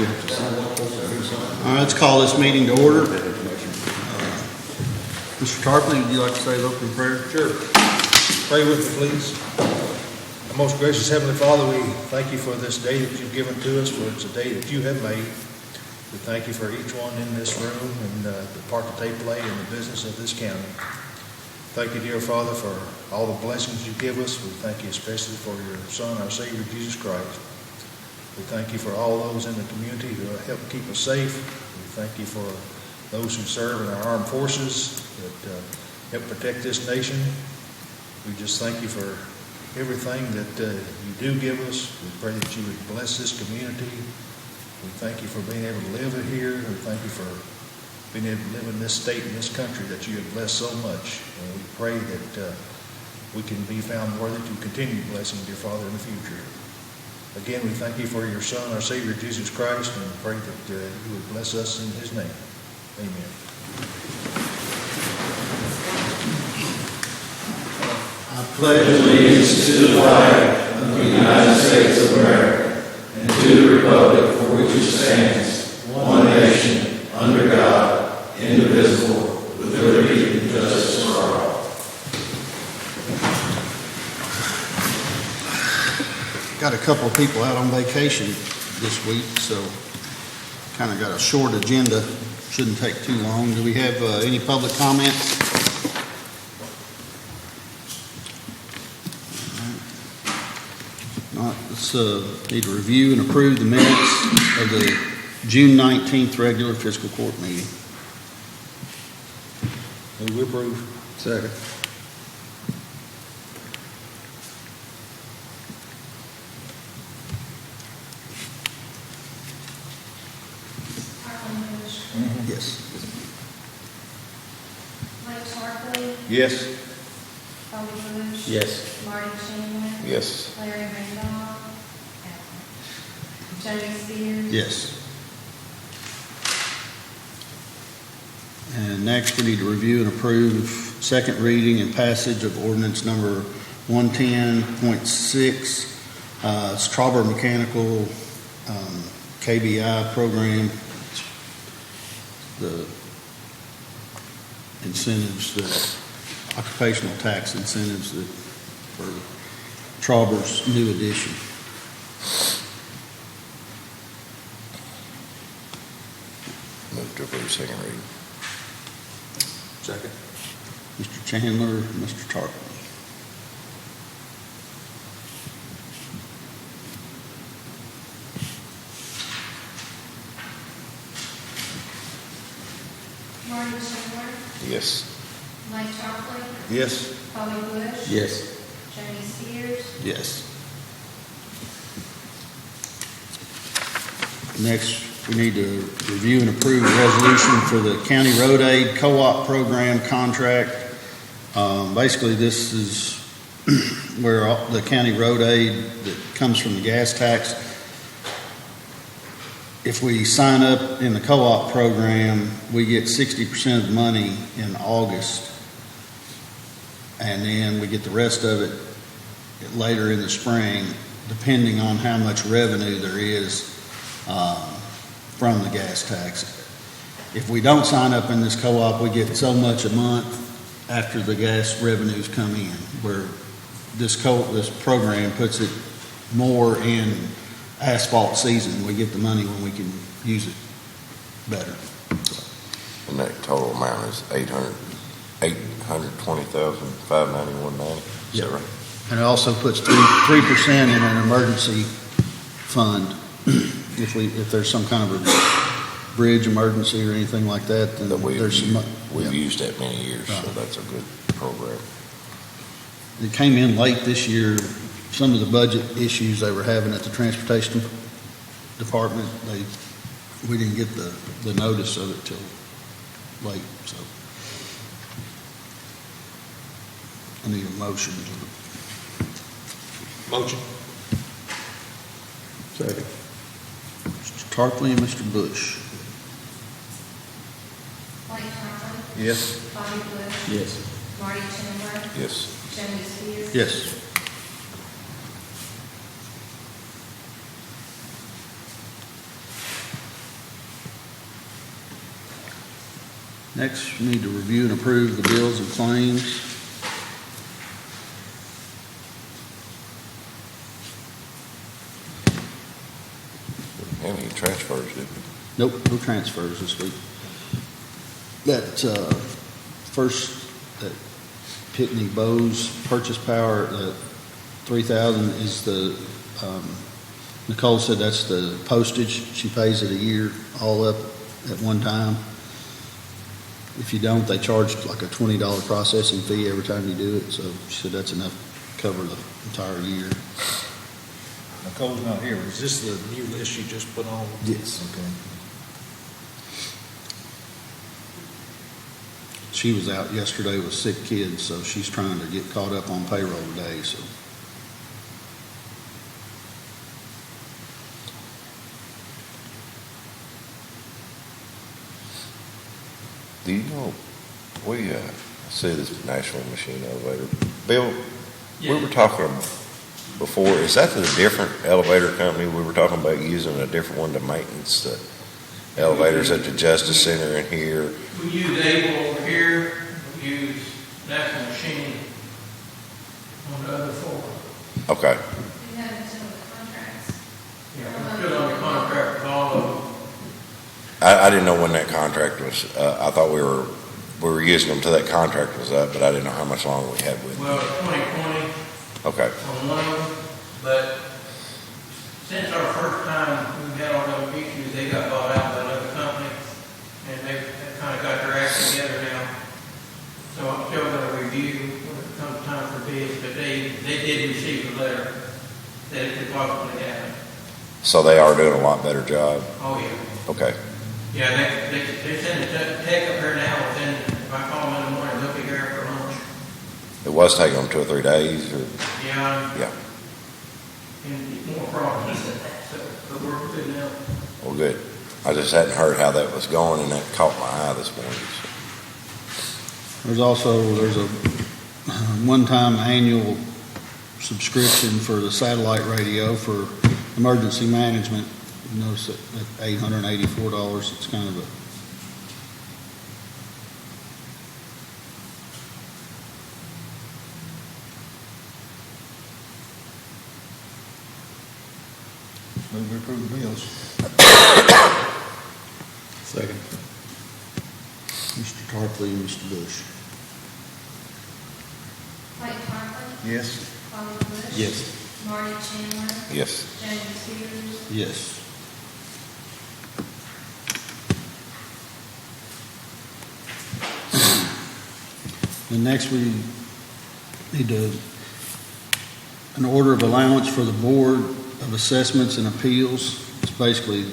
All right, let's call this meeting to order. Mr. Tarpley, would you like to say the opening prayer? Sure. Pray with me, please. Our most gracious Heavenly Father, we thank you for this day that you've given to us, for it's a day that you have made. We thank you for each one in this room and the part that they play in the business of this county. Thank you, dear Father, for all the blessings you give us. We thank you especially for your Son, our Savior, Jesus Christ. We thank you for all those in the community who help keep us safe. We thank you for those who serve in our armed forces that help protect this nation. We just thank you for everything that you do give us. We pray that you would bless this community. We thank you for being able to live here. We thank you for being able to live in this state and this country that you have blessed so much. And we pray that we can be found worthy to continue blessing, dear Father, in the future. Again, we thank you for your Son, our Savior, Jesus Christ, and pray that you would bless us in his name. Amen. I pledge allegiance to the flag of the United States of America and to the republic for which it stands, one nation, under God, indivisible, with liberty and justice for all. Got a couple of people out on vacation this week, so kind of got a short agenda. Shouldn't take too long. Do we have any public comments? Not. Let's need to review and approve the minutes of the June 19th regular fiscal court meeting. Move we approve. Second. Yes. Mike Tarpley, Yes. Bobby Bush. Yes. Marty Chandler. Yes. Larry Randolph. Jody Sears. Yes. And next, we need to review and approve second reading and passage of ordinance number 110.6, Strawberry Mechanical KBI program. The incentives, the occupational tax incentives that for Trauber's new addition. Move to approve second reading. Second. Mr. Chandler, Mr. Tarpley. Marty Chandler. Yes. Mike Tarpley. Yes. Bobby Bush. Yes. Jody Sears. Yes. Next, we need to review and approve a resolution for the County Road Aid Co-op Program contract. Basically, this is where the county road aid that comes from the gas tax, if we sign up in the co-op program, we get 60% of the money in August, and then we get the rest of it later in the spring, depending on how much revenue there is from the gas tax. If we don't sign up in this co-op, we get so much a month after the gas revenues come in, where this program puts it more in asphalt season. We get the money when we can use it better. And that total amount is $820,591.90. Is that right? And it also puts 3% in an emergency fund. If there's some kind of a bridge emergency or anything like that, then there's some. We've used that many years, so that's a good program. It came in late this year. Some of the budget issues they were having at the transportation department, we didn't get the notice of it till late. So I need a motion. Motion. Second. Mr. Tarpley and Mr. Bush. Mike Tarpley. Yes. Bobby Bush. Yes. Marty Chandler. Yes. Jody Sears. Yes. Next, we need to review and approve the bills and claims. How many transfers did we? Nope, no transfers this week. That first, that Pitney Bowes purchase power, the 3,000 is the, Nicole said that's the postage. She pays it a year all up at one time. If you don't, they charge like a $20 processing fee every time you do it. So she said that's enough to cover the entire year. Nicole's not here. Is this the new list you just put on? Yes. Okay. She was out yesterday with sick kids, so she's trying to get caught up on payroll today, so. Do you know, we see this National Machine Elevator. Bill, we were talking before, is that the different elevator company we were talking about using a different one to maintenance the elevators at the Justice Center in here? We use Able over here, we use National Machine on the other floor. Okay, We have some of the contracts. Yeah, we put on the contract with all of them. I didn't know when that contract was, I thought we were using them till that contract was up, but I didn't know how much longer we had with them. Well, 2020 Okay, on one of them, but since our first time we had all those issues, they got bought out by another company, and they kind of got their act together now. So I'm still going to review when it comes time for bids, but they did receive a letter that it could possibly happen. so they are doing a lot better job. Oh, yeah. Okay, Yeah, they send a tech up here now, and then if I call them in the morning, they'll be there for lunch. it was taking them 2 or 3 days, or, Yeah, yeah, and more problems, so, but we're good now. well, good. I just hadn't heard how that was going, and that caught my eye this morning. There's a one-time annual subscription for the satellite radio for emergency management. You notice that at $884, it's kind of a, Move to approve the bills. second. Mr. Tarpley and Mr. Bush. Mike Conklin, Yes. Bobby Bush. Yes. Marty Chandler, Yes, James Spears, Yes. And next, we need an order of allowance for the Board of Assessments and Appeals. It's basically,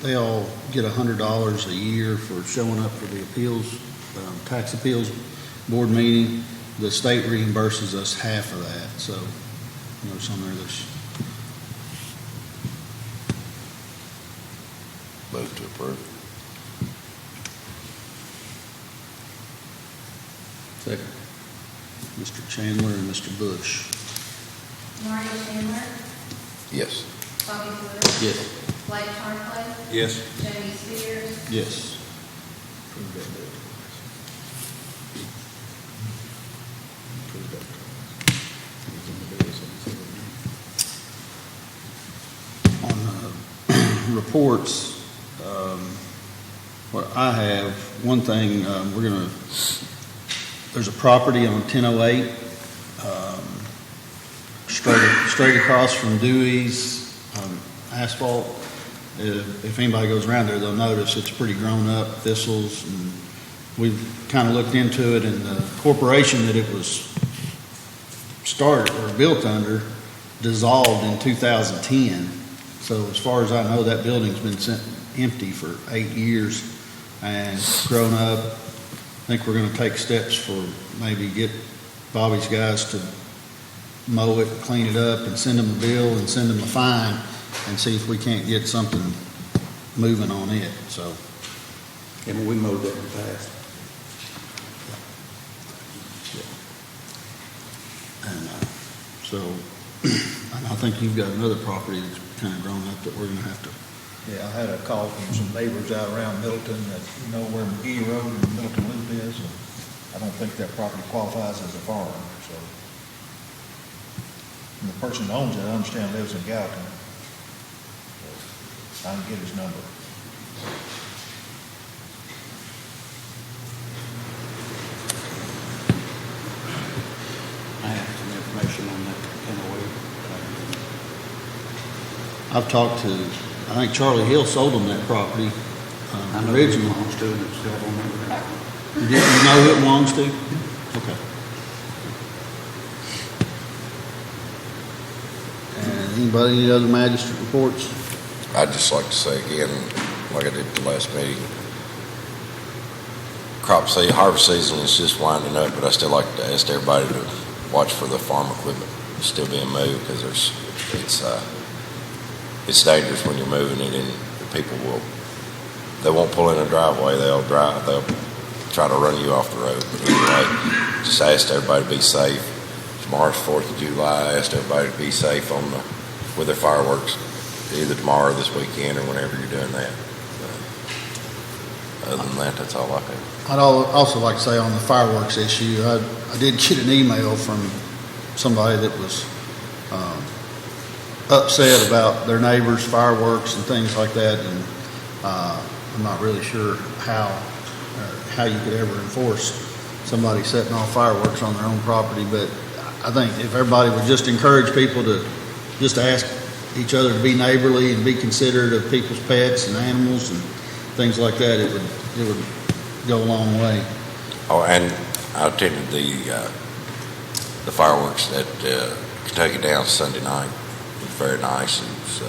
they all get $100 a year for showing up for the appeals, tax appeals board meeting. The state reimburses us half of that, so, notice on there, there's, move to approve. second. Mr. Chandler and Mr. Bush. Marty Chandler, Yes, Bobby Bush. Yes. Blake Hartley, Yes. Jamie Spears, Yes. On reports, what I have, one thing, there's a property on 1008, straight across from Dewey's, asphalt. If anybody goes around there, they'll notice it's pretty grown up, thistles, and we've kind of looked into it, and the corporation that it was started or built under dissolved in 2010. So as far as I know, that building's been empty for 8 years and grown up. I think we're going to take steps for maybe get Bobby's guys to mow it, clean it up, and send them a bill and send them a fine, and see if we can't get something moving on it, so. And we mowed that in the past. And so, and I think you've got another property that's kind of grown up that we're going to have to Yeah, I had a call from some neighbors out around Middleton that know where McGee Road and Middleton Loop is, and I don't think that property qualifies as a farm, so. And the person that owns it, I understand, lives in Gallatin. So I can get his number. I have some information on that MOA. I've talked to, I think Charlie Hill sold them that property I know originally. it belongs to it, it's still on there. You know who it belongs to? Okay. And anybody, any other magistrate reports? I'd just like to say again, like I did at the last meeting, harvest season is just winding up, but I still like to ask everybody to watch for the farm equipment still being moved, because it's dangerous when you're moving it, and people they won't pull in a driveway, they'll try to run you off the road. But anyway, just asked everybody to be safe. Tomorrow's 4th of July. I asked everybody to be safe with their fireworks, either tomorrow or this weekend or whenever you're doing that. Other than that, that's all I have. I'd also like to say on the fireworks issue, I did get an email from somebody that was upset about their neighbors' fireworks and things like that, and I'm not really sure how you could ever enforce somebody setting off fireworks on their own property, but I think if everybody would just encourage people to just ask each other to be neighborly and be considerate of people's pets and animals and things like that, it would go a long way. Oh, and I attended the fireworks at Kentucky Downs Sunday night. It was very nice. It was,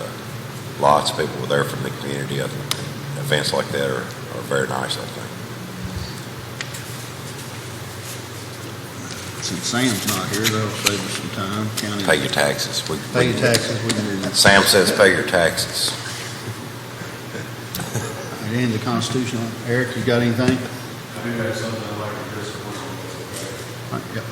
lots of people were there from the community. I think events like that are very nice, I think. Since Sam's not here, that'll save us some time. County, Pay your taxes. pay your taxes. We can do that. Sam says pay your taxes. At the end of the Constitution, Eric, you got anything? I do have something I'd like to address. All right, yep.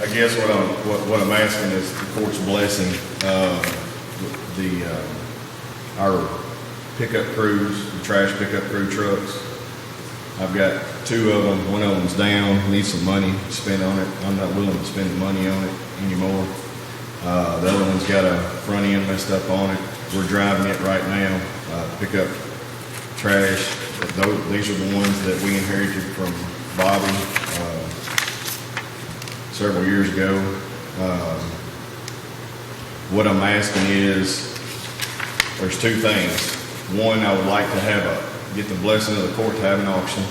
I guess what I'm asking is the court's blessing, our pickup crews, the trash pickup crew trucks. I've got 2 of them. One of them's down, needs some money to spend on it. I'm not willing to spend the money on it anymore. The other one's got a front end messed up on it. We're driving it right now, pick up trash. These are the ones that we inherited from Bobby several years ago. What I'm asking is, there's 2 things. One, I would like to get the blessing of the court to have an auction.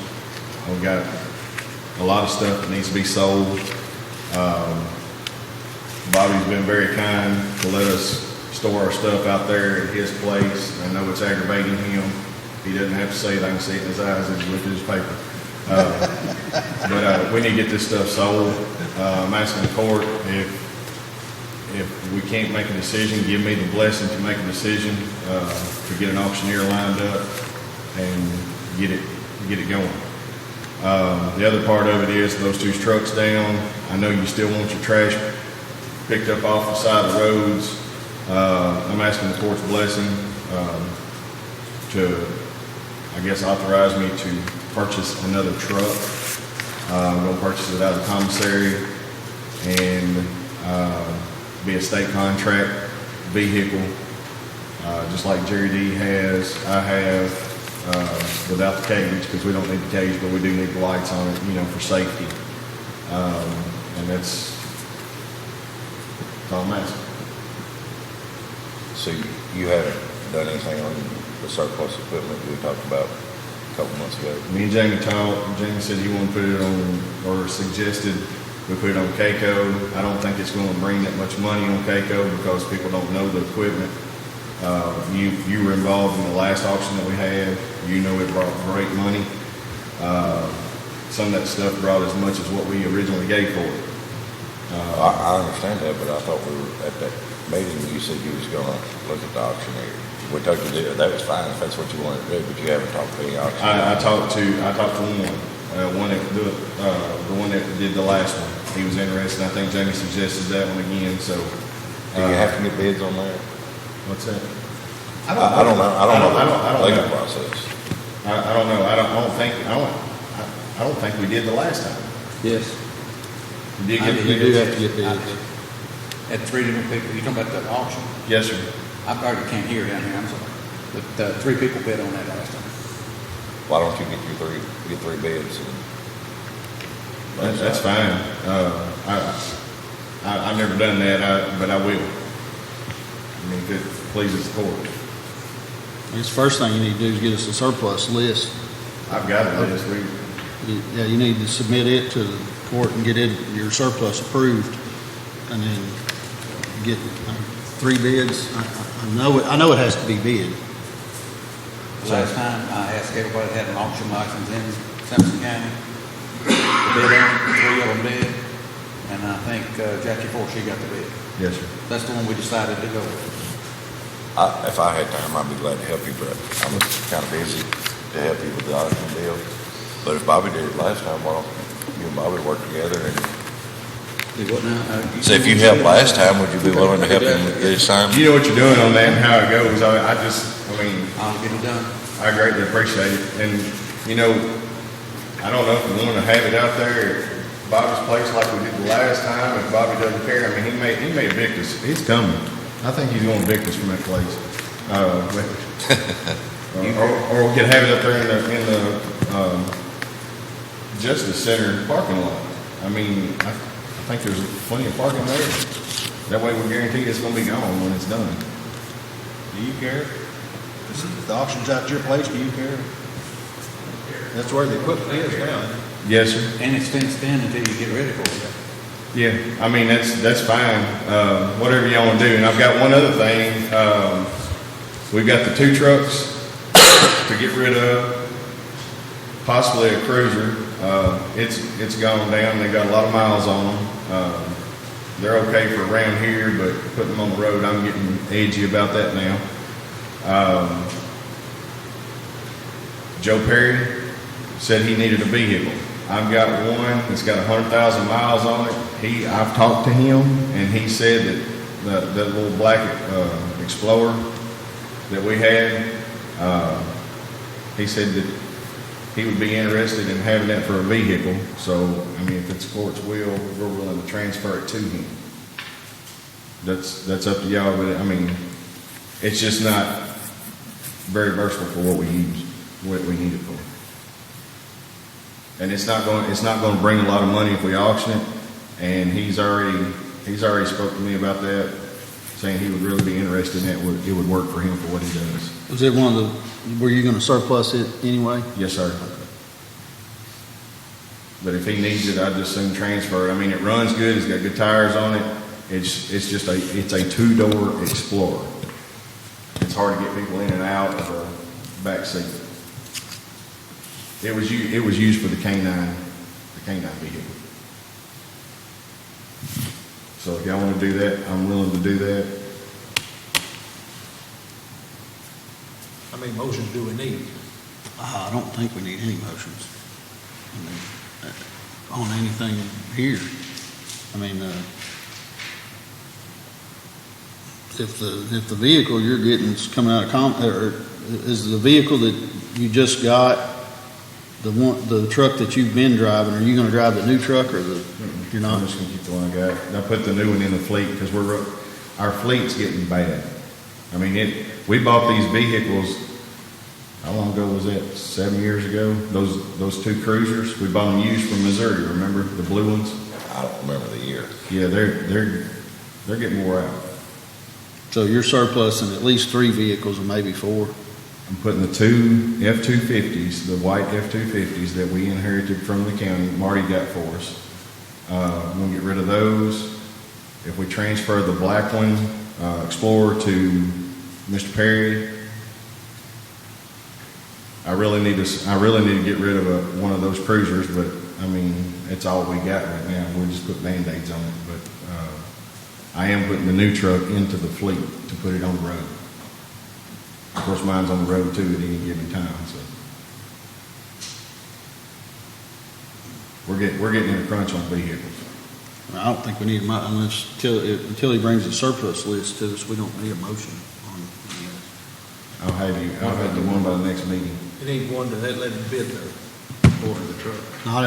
We've got a lot of stuff that needs to be sold. Bobby's been very kind to let us store our stuff out there at his place. I know it's aggravating him. He doesn't have to say it. I can see it in his eyes as he looks at his paper. But we need to get this stuff sold. I'm asking the court if we can't make a decision, give me the blessing to make a decision to get an auctioneer lined up and get it going. The other part of it is those 2 trucks down. I know you still want your trash picked up off the side of the roads. I'm asking the court's blessing to, I guess, authorize me to purchase another truck. I'm going to purchase it out of the commissary and be a state contract vehicle, just like Jerry D has. I have without the cage, because we don't need the cage, but we do need the lights on it, for safety. And that's all I'm asking. So you haven't done anything on the surplus equipment we talked about a couple months ago? Me and Jamie talked. Jamie said he wanted to put it on, or suggested we put it on KCO. I don't think it's going to bring that much money on KCO because people don't know the equipment. You were involved in the last auction that we had. You know it brought great money. Some of that stuff brought as much as what we originally gave for it. I understand that, but I thought we were, at that meeting, you said you was gonna look at the auctioneer. We talked to do, that was fine if that's what you wanted to do, but you haven't talked to any auctioneer. I talked to one that could do it, the one that did the last one. He was interested. I think Jamie suggested that one again, so. Do you have to get bids on that? What's that? I don't know the legal know. process. I don't know. I don't think we did the last time. Yes. We did I get did. the You do bids. have to get bids. Had 3 different people, you talking about the auction? Yes, sir. I probably can't hear down here, I'm sorry. But 3 people bid on that last time. Why don't you get three bids? That's fine. I've never done that, but I will. I mean, if it pleases the court. It's the first thing you need to do is get us a surplus list. I've got it this week. Yeah, you need to submit it to the court and get your surplus approved, and then get 3 bids. I know it has to be bid. Last time, I asked everybody that had an auction license in Simpson County to bid on it, 3 of them bid, and I think Jackie Forshee got the bid. Yes, sir. That's the one we decided to go with. If I had time, I'd be glad to help you, but I'm kind of busy to help you with the auction deal. But if Bobby did it last time, why don't you and Bobby work together and Do what now? so if you helped last time, would you be willing to help him get it signed? You know what you're doing on that and how it goes. I mean, I'll get it done. I greatly appreciate it. And, you know, I don't know if we want to have it out there at Bobby's place like we did the last time. If Bobby doesn't care, I mean, he may evict us. He's coming. I think he's going to evict us from that place. Or we could have it up there in the Justice Center parking lot. I mean, I think there's plenty of parking there. That way we're guaranteed it's going to be gone when it's done. Do you care? If the auction's out at your place, do you care? That's where the equipment is now. Yes, sir. And it's fenced in until you get ready for it. Yeah, I mean, that's fine, whatever y'all want to do. And I've got one other thing, we've got the 2 trucks to get rid of, possibly a cruiser. It's gone down, they got a lot of miles on them. They're okay for around here, but putting them on the road, I'm getting edgy about that now. Joe Perry said he needed a vehicle. I've got one that's got 100,000 miles on it. I've talked to him, and he said that little black Explorer that we had, he said that he would be interested in having that for a vehicle. So, I mean, if it's court's will, we're willing to transfer it to him. That's up to y'all, but I mean, it's just not very versatile for what we need it for. And it's not going to bring a lot of money if we auction it. And he's already spoke to me about that, saying he would really be interested in that. It would work for him for what he does. Was it one of were you going to surplus it anyway? Yes, sir. But if he needs it, I'd just soon transfer it. I mean, it runs good. It's got good tires on it. It's just a 2-door Explorer. It's hard to get people in and out of a back seat. It was used for the canine vehicle. So if y'all want to do that, I'm willing to do that. How many motions do we need? I don't think we need any motions. I mean, on anything here. I mean, if the vehicle you're getting is coming out of or is the vehicle that you just got the truck that you've been driving? Are you going to drive the new truck or you're not? I'm just going to keep the one I got. And I put the new one in the fleet because our fleet's getting bad. I mean, we bought these vehicles. How long ago was that? 7 years ago. Those 2 cruisers we bought them used from Missouri. Remember the blue ones? I don't remember the year. Yeah, they're getting wore out. So you're surplusing at least 3 vehicles or maybe 4. I'm putting the 2 F-250s, the white F-250s that we inherited from the county. Marty got for us. I'm gonna get rid of those. If we transfer the black one, Explorer, to Mr. Perry, I really need to get rid of one of those cruisers, but I mean, it's all we got right now. We'll just put Band-Aids on it, but, I am putting the new truck into the fleet to put it on the road. Of course, mine's on the road too at any given time, so. We're getting in a crunch on vehicles. I don't think we need until he brings a surplus list to us, we don't need a motion on any of I'll have the one by the next meeting. You need one to let him bid the order the truck. it. Not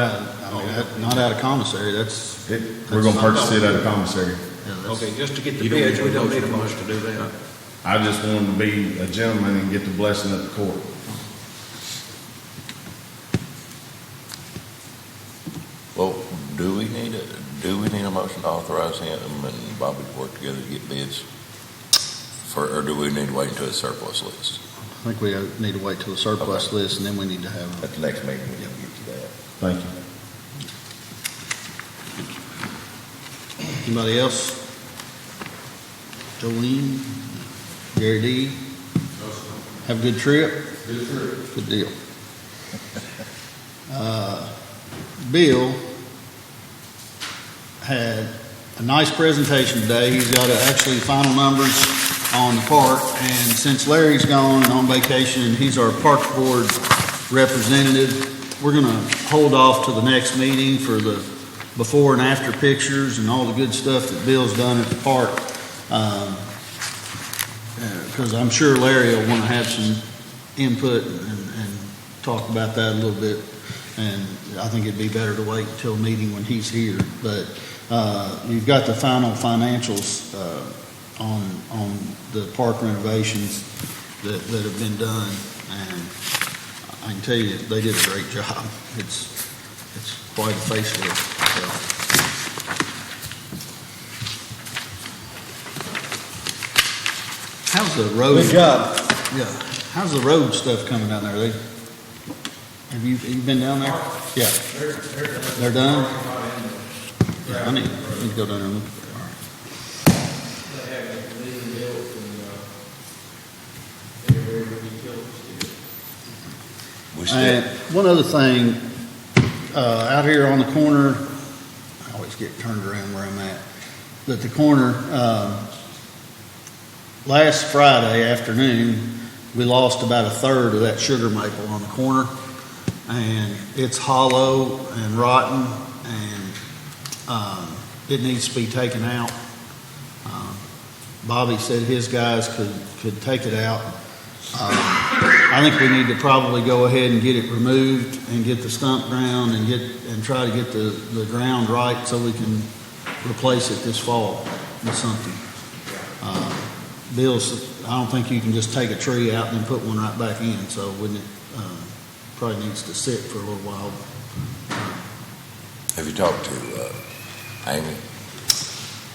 out of commissary, We're gonna purchase it out of commissary. yeah, that's- Okay, just to get the You don't bids, need we a don't need a motion from us motion. to do that. I just wanted to be a gentleman and get the blessing of the court. Well, do we need a motion to authorize him and Bobby to work together to get bids? Or do we need to wait until the surplus list? I think we need to wait till the surplus list, and then we need to have, At the next meeting, we can get to that. Thank you. anybody else? Jolene, Gary D? Have a good trip? Good deal. Bill had a nice presentation today. He's got actually final numbers on the park, and since Larry's gone and on vacation, and he's our Parks Board representative, we're gonna hold off to the next meeting for the before and after pictures and all the good stuff that Bill's done at the park. Because I'm sure Larry will want to have some input and talk about that a little bit. And I think it'd be better to wait until a meeting when he's here. But you've got the final financials on the park renovations that have been done, and I can tell you they did a great job. It's quite a facelift. So. How's the road? Good job. Yeah. How's the road stuff coming down there? Have you been down there? Yeah. They're done? Yeah, I need to go down there and look. All right. They have a leading built and, everywhere will be built still. We And still, one other thing, out here on the corner, I always get turned around where I'm at, but the corner, last Friday afternoon, we lost about a third of that sugar maple on the corner, and it's hollow and rotten, and it needs to be taken out. Bobby said his guys could take it out. I think we need to probably go ahead and get it removed and get the stump ground and try to get the ground right so we can replace it this fall with something. Bill's, I don't think you can just take a tree out and then put one right back in, so wouldn't it, probably needs to sit for a little while. have you talked to Amy?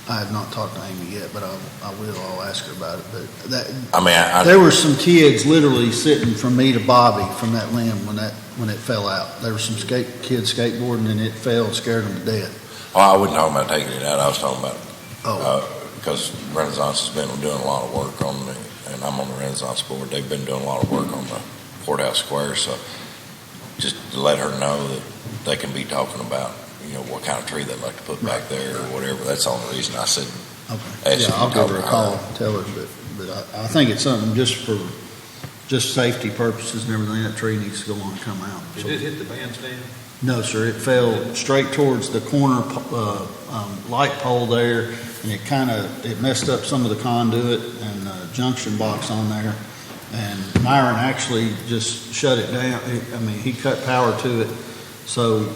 I have not talked to Amy yet, but I will, I'll ask her about it, but that, I mean, there were some kids literally sitting from me to Bobby from that limb when it fell out. There were some kids skateboarding and it fell and scared them to death. I wasn't talking about taking it out. I was talking about, because Renaissance has been doing a lot of work on the, and I'm on the Renaissance board. They've been doing a lot of work on the courthouse square. So just to let her know that they can be talking about, what kind of tree they'd like to put back there or whatever. That's the only reason I said. Okay. Yeah, I'll give her a call, tell her, but I think it's something just safety purposes and everything, that tree needs to go on and come out. Did So- it hit the bandstand? No, sir, it fell straight towards the corner, light pole there, and it messed up some of the conduit and junction box on there. And Myron actually just shut it down. He cut power to it, so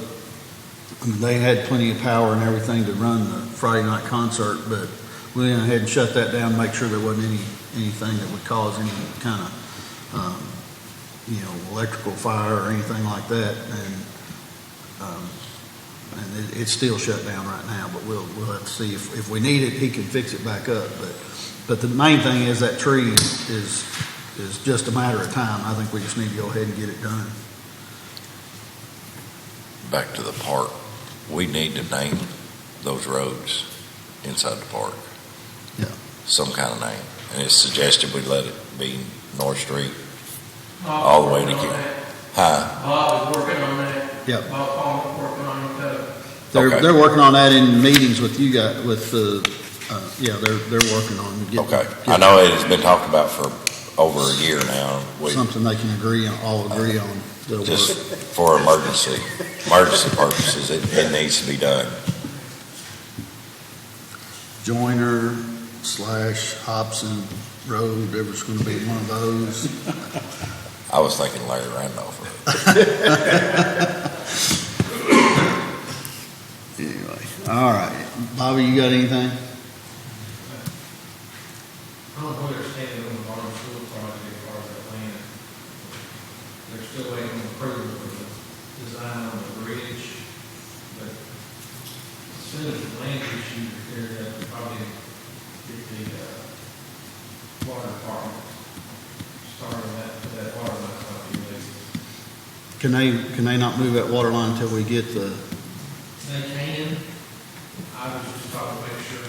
they had plenty of power and everything to run the Friday night concert, but we went ahead and shut that down to make sure there wasn't anything that would cause any kind of, electrical fire or anything like that. And it's still shut down right now, but we'll have to see if we need it, he can fix it back up. But the main thing is that tree is just a matter of time. I think we just need to go ahead and get it done. Back to the park. We need to name those roads inside the park. Yeah. Some kind of name. And it's suggested we let it be North Street all the way to Bob's King. working on that. Huh? Bob is working on that. Yep. Bob Palmer's working on Okay. They're working on that in meetings with you guys, with the, yeah, they're working on it. Okay, I know it has been talked about for over a year now. Something they can all agree on. That'll Just work. for emergency purposes, it needs to be done. Joyner / Hobson Road, there was gonna be one of those. I was thinking Larry Randolph. Anyway, all right. Bobby, you got anything? I don't know where they're standing on the bottom school project as far as the plan. They're still waiting on approval for the design on the bridge, but as soon as the land issue is cleared up, we'll probably get the water department started that water line company released. Can they not move that water line until we get the, They can. I was just trying to make sure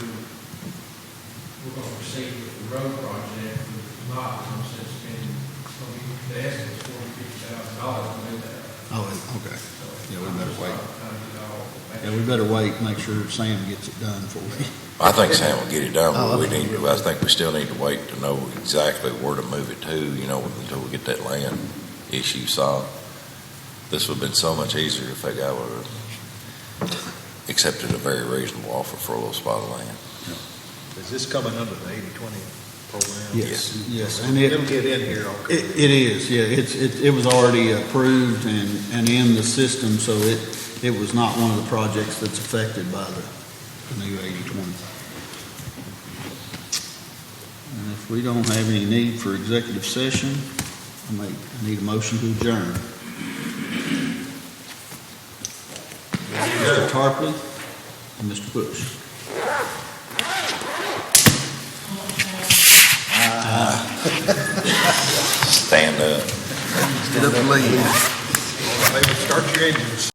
we're going to proceed with the road project, but if not, there's no sense spending, it's going to be, the estimate is $40,000-$50,000 to do that. oh, okay. So Yeah, we better wait. Kind of get all- Yeah, we better wait, make sure Sam gets it done for me. I think Sam will get it done, Oh, but okay. I think we still need to wait to know exactly where to move it to, until we get that land issue solved. This would have been so much easier if that guy would have accepted a very reasonable offer for a little spot of land. Is this coming under the 80/20 program? Yes, and It'll get in here, okay. it is, yeah, it was already approved and in the system, so it was not one of the projects that's affected by the new 80/20. And if we don't have any need for executive session, I need a motion to adjourn. Mr. Tarpley and Mr. Bush. Stand up. Get up and leave. Maybe start your engines.